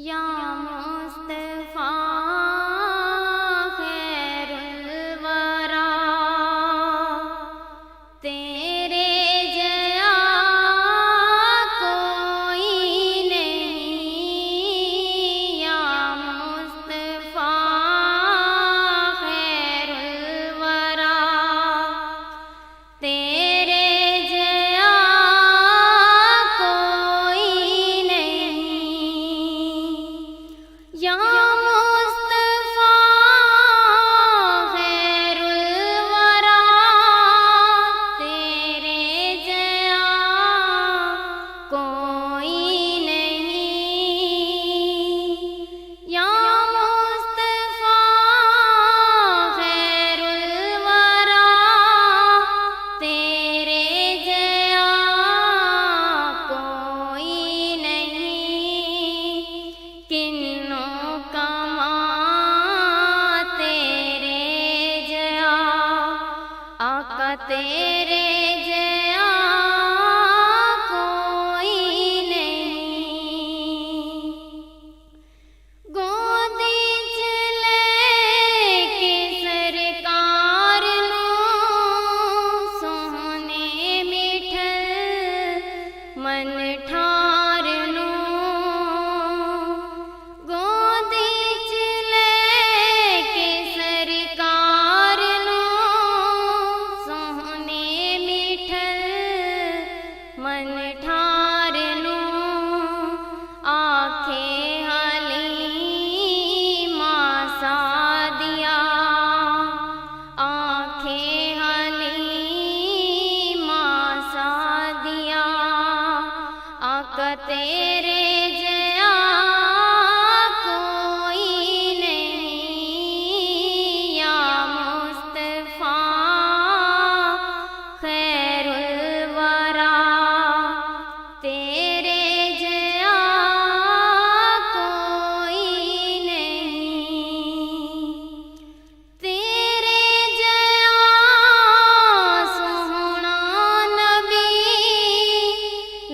या मुस्तफा खैरुल वरा, तेरे जया कोई नहीं। या मुस्तफा खैरुल वरा, तेरे जया कोई नहीं। या मुस्तफा खैरुल वरा, तेरे जया कोई नहीं। या मुस्तफा खैरुल वरा, तेरे जया कोई नहीं। किन्नों कमा तेरे जया, आका तेरे जया कोई नहीं। गोदी च लेके सरकार नूं, सोहने मिठल मन ठार नूं। गोदी च लेके सरकार नूं, सोहने मिठल मन ठार नूं। आखे हलीमा सादिया, आखे हलीमा सादिया, आका तेरे जया कोई नहीं। या मुस्तफा खैरुल वरा, तेरे जया कोई नहीं। तेरे जया सोहना नबी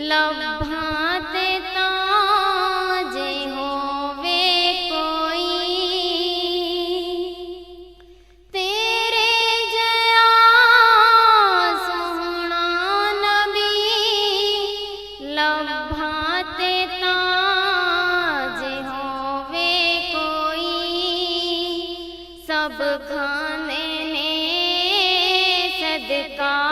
लब्भा ते तां जे होवे कोई। तेरे जया सोहना नबी लब्भा ते तां जे होवे कोई। सब खाने ने सदका